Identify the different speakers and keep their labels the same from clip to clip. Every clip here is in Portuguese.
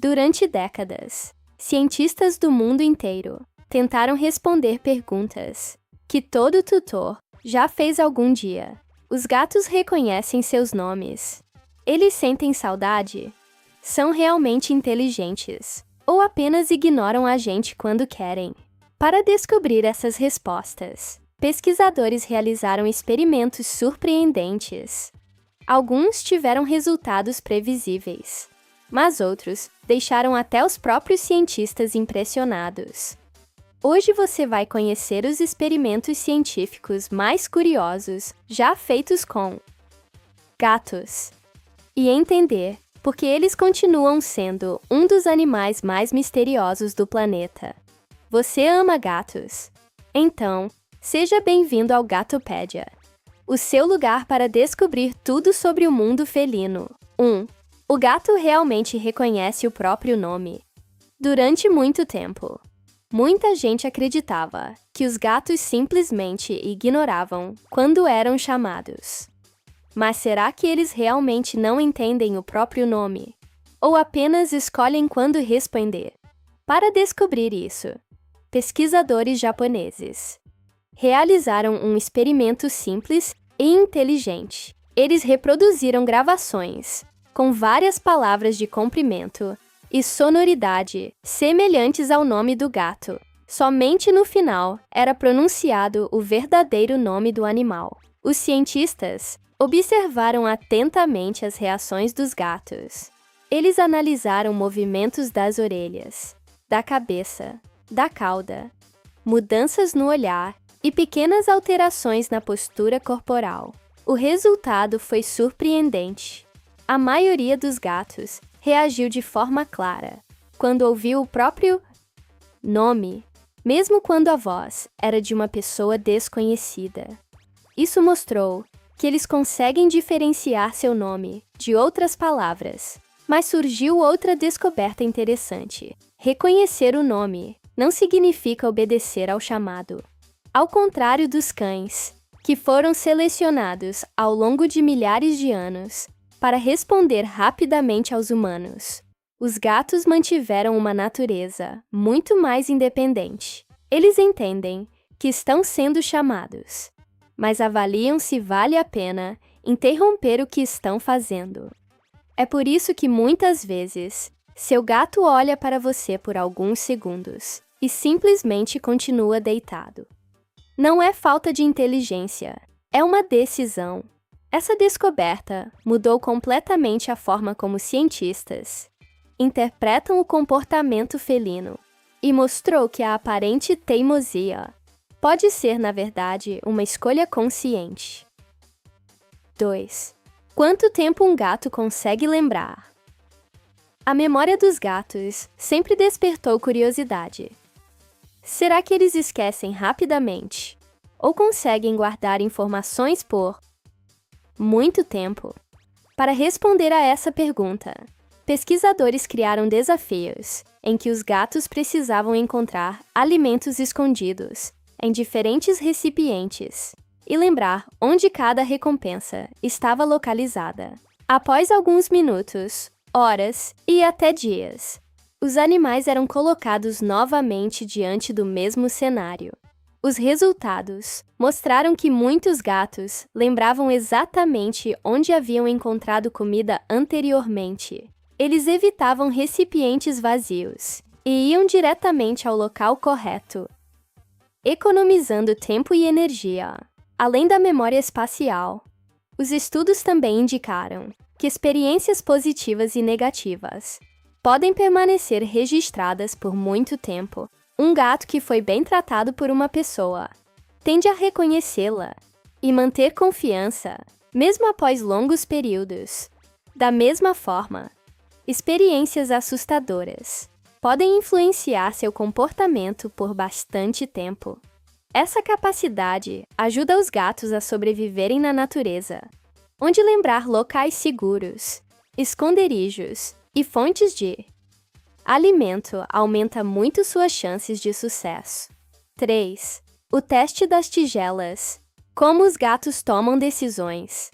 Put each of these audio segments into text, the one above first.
Speaker 1: Durante décadas, cientistas do mundo inteiro tentaram responder perguntas que todo tutor já fez algum dia. Os gatos reconhecem seus nomes. Eles sentem saudade? São realmente inteligentes? Ou apenas ignoram a gente quando querem? Para descobrir essas respostas, pesquisadores realizaram experimentos surpreendentes. Alguns tiveram resultados previsíveis, mas outros deixaram até os próprios cientistas impressionados. Hoje você vai conhecer os experimentos científicos mais curiosos já feitos com gatos e entender por que eles continuam sendo um dos animais mais misteriosos do planeta. Você ama gatos? Então, seja bem-vindo ao Gatopédia, o seu lugar para descobrir tudo sobre o mundo felino. 1. O gato realmente reconhece o próprio nome. Durante muito tempo, muita gente acreditava que os gatos simplesmente ignoravam quando eram chamados. Mas será que eles realmente não entendem o próprio nome? Ou apenas escolhem quando responder? Para descobrir isso, pesquisadores japoneses realizaram um experimento simples e inteligente. Eles reproduziram gravações com várias palavras de comprimento e sonoridade semelhantes ao nome do gato. Somente no final era pronunciado o verdadeiro nome do animal. Os cientistas observaram atentamente as reações dos gatos. Eles analisaram movimentos das orelhas, da cabeça, da cauda, mudanças no olhar e pequenas alterações na postura corporal. O resultado foi surpreendente. A maioria dos gatos reagiu de forma clara quando ouviu o próprio nome, mesmo quando a voz era de uma pessoa desconhecida. Isso mostrou que eles conseguem diferenciar seu nome de outras palavras. Mas surgiu outra descoberta interessante. Reconhecer o nome não significa obedecer ao chamado. Ao contrário dos cães, que foram selecionados ao longo de milhares de anos para responder rapidamente aos humanos, os gatos mantiveram uma natureza muito mais independente. Eles entendem que estão sendo chamados, mas avaliam se vale a pena interromper o que estão fazendo. É por isso que muitas vezes, seu gato olha para você por alguns segundos e simplesmente continua deitado. Não é falta de inteligência, é uma decisão. Essa descoberta mudou completamente a forma como cientistas interpretam o comportamento felino e mostrou que a aparente teimosia pode ser, na verdade, uma escolha consciente. 2. Quanto tempo um gato consegue lembrar? A memória dos gatos sempre despertou curiosidade. Será que eles esquecem rapidamente ou conseguem guardar informações por muito tempo? Para responder a essa pergunta, pesquisadores criaram desafios em que os gatos precisavam encontrar alimentos escondidos em diferentes recipientes e lembrar onde cada recompensa estava localizada. Após alguns minutos, horas e até dias, os animais eram colocados novamente diante do mesmo cenário. Os resultados mostraram que muitos gatos lembravam exatamente onde haviam encontrado comida anteriormente. Eles evitavam recipientes vazios e iam diretamente ao local correto, economizando tempo e energia. Além da memória espacial, os estudos também indicaram que experiências positivas e negativas podem permanecer registradas por muito tempo. Um gato que foi bem tratado por uma pessoa tende a reconhecê-la e manter confiança, mesmo após longos períodos. Da mesma forma, experiências assustadoras podem influenciar seu comportamento por bastante tempo. Essa capacidade ajuda os gatos a sobreviverem na natureza, onde lembrar locais seguros, esconderijos e fontes de alimento aumenta muito suas chances de sucesso. 3. O teste das tigelas. Como os gatos tomam decisões.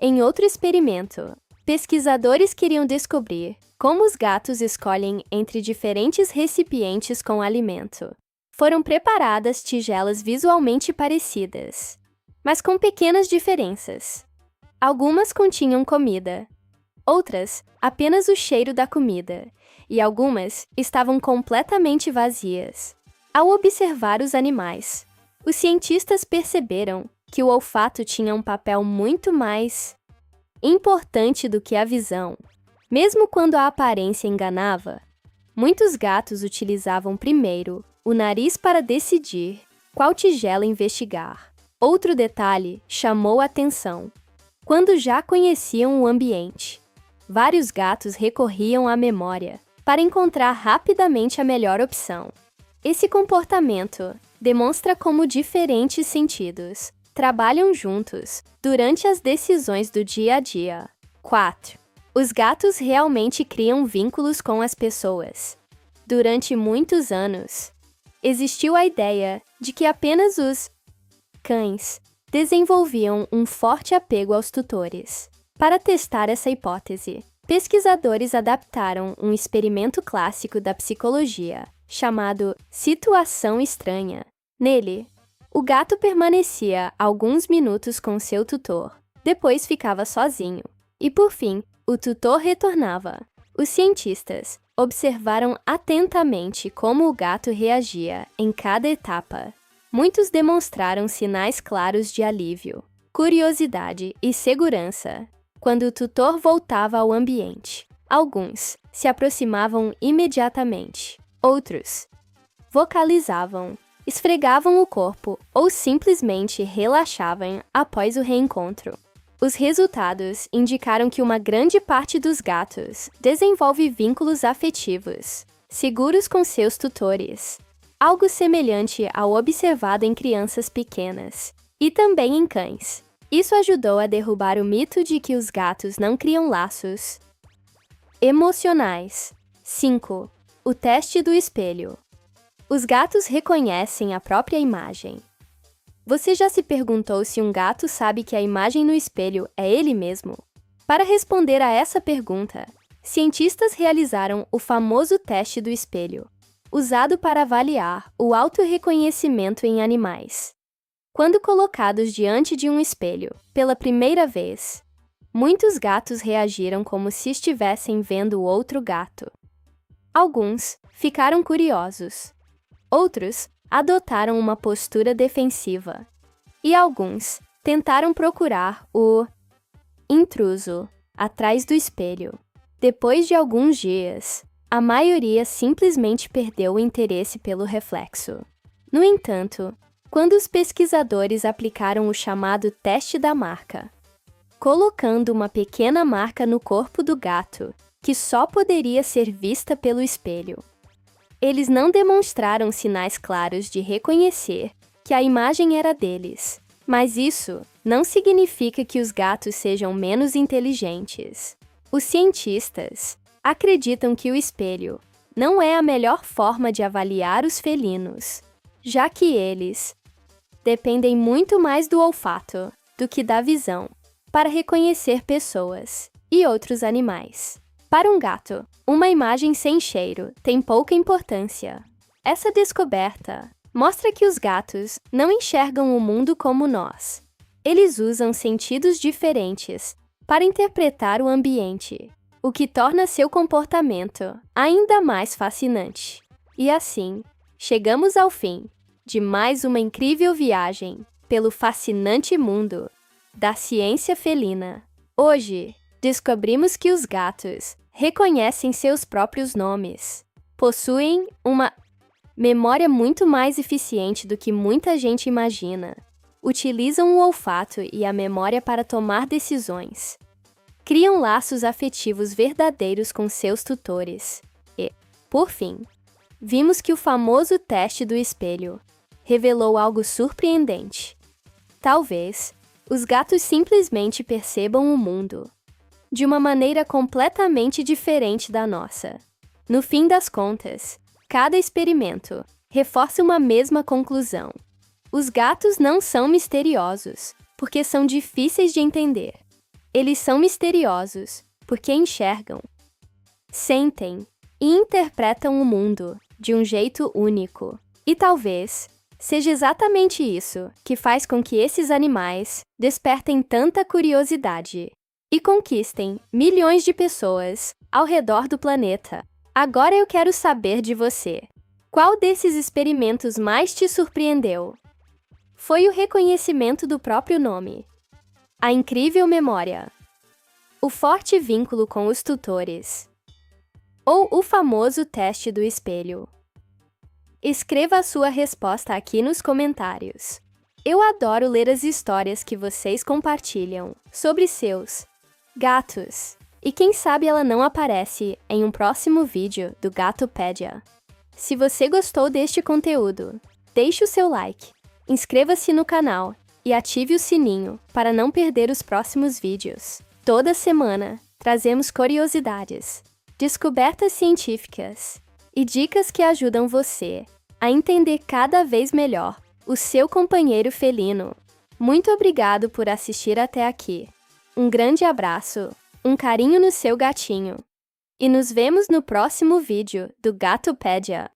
Speaker 1: Em outro experimento, Pesquisadores queriam descobrir como os gatos escolhem entre diferentes recipientes com alimento. Foram preparadas tigelas visualmente parecidas, mas com pequenas diferenças. Algumas continham comida, outras apenas o cheiro da comida, e algumas estavam completamente vazias. Ao observar os animais, os cientistas perceberam que o olfato tinha um papel muito mais importante do que a visão. Mesmo quando a aparência enganava, muitos gatos utilizavam primeiro o nariz para decidir qual tigela investigar. Outro detalhe chamou a atenção. Quando já conheciam o ambiente, vários gatos recorriam à memória para encontrar rapidamente a melhor opção. Esse comportamento demonstra como diferentes sentidos trabalham juntos durante as decisões do dia a dia. 4. Os gatos realmente criam vínculos com as pessoas. Durante muitos anos, existiu a ideia de que apenas os cães desenvolviam um forte apego aos tutores. Para testar essa hipótese, pesquisadores adaptaram um experimento clássico da psicologia, chamado situação estranha. Nele, o gato permanecia alguns minutos com seu tutor, depois ficava sozinho, e por fim, o tutor retornava. Os cientistas observaram atentamente como o gato reagia em cada etapa. Muitos demonstraram sinais claros de alívio, curiosidade e segurança quando o tutor voltava ao ambiente. Alguns se aproximavam imediatamente, outros vocalizavam, esfregavam o corpo ou simplesmente relaxavam após o reencontro. Os resultados indicaram que uma grande parte dos gatos desenvolve vínculos afetivos, seguros com seus tutores, algo semelhante ao observado em crianças pequenas, e também em cães. Isso ajudou a derrubar o mito de que os gatos não criam laços emocionais. 5. O teste do espelho. Os gatos reconhecem a própria imagem. Você já se perguntou se um gato sabe que a imagem no espelho é ele mesmo? Para responder a essa pergunta, cientistas realizaram o famoso teste do espelho, usado para avaliar o autorreconhecimento em animais. Quando colocados diante de um espelho pela primeira vez, muitos gatos reagiram como se estivessem vendo outro gato. Alguns ficaram curiosos, outros adotaram uma postura defensiva, e alguns tentaram procurar o intruso atrás do espelho. Depois de alguns dias, a maioria simplesmente perdeu o interesse pelo reflexo. No entanto, quando os pesquisadores aplicaram o chamado teste da marca, colocando uma pequena marca no corpo do gato, que só poderia ser vista pelo espelho, eles não demonstraram sinais claros de reconhecer que a imagem era deles, mas isso não significa que os gatos sejam menos inteligentes. Os cientistas acreditam que o espelho não é a melhor forma de avaliar os felinos, já que eles dependem muito mais do olfato do que da visão para reconhecer pessoas e outros animais. Para um gato, uma imagem sem cheiro tem pouca importância. Essa descoberta mostra que os gatos não enxergam o mundo como nós. Eles usam sentidos diferentes para interpretar o ambiente, o que torna seu comportamento ainda mais fascinante. E assim, chegamos ao fim de mais uma incrível viagem pelo fascinante mundo da ciência felina. Hoje, descobrimos que os gatos reconhecem seus próprios nomes, possuem uma memória muito mais eficiente do que muita gente imagina, utilizam o olfato e a memória para tomar decisões, criam laços afetivos verdadeiros com seus tutores e, por fim, vimos que o famoso teste do espelho revelou algo surpreendente. Talvez os gatos simplesmente percebam o mundo de uma maneira completamente diferente da nossa. No fim das contas, cada experimento reforça uma mesma conclusão. Os gatos não são misteriosos, porque são difíceis de entender. Eles são misteriosos, porque enxergam, sentem e interpretam o mundo de um jeito único. E talvez seja exatamente isso que faz com que esses animais despertem tanta curiosidade e conquistem milhões de pessoas ao redor do planeta. Agora eu quero saber de você. Qual desses experimentos mais te surpreendeu? Foi o reconhecimento do próprio nome, a incrível memória, o forte vínculo com os tutores, ou o famoso teste do espelho? Escreva a sua resposta aqui nos comentários. Eu adoro ler as histórias que vocês compartilham sobre seus gatos. E quem sabe ela não aparece em um próximo vídeo do Gatopédia. Se você gostou deste conteúdo, deixe o seu like, inscreva-se no canal e ative o sininho para não perder os próximos vídeos. Toda semana, trazemos curiosidades, descobertas científicas e dicas que ajudam você a entender cada vez melhor o seu companheiro felino. Muito obrigado por assistir até aqui. Um grande abraço, um carinho no seu gatinho. E nos vemos no próximo vídeo do Gatopédia.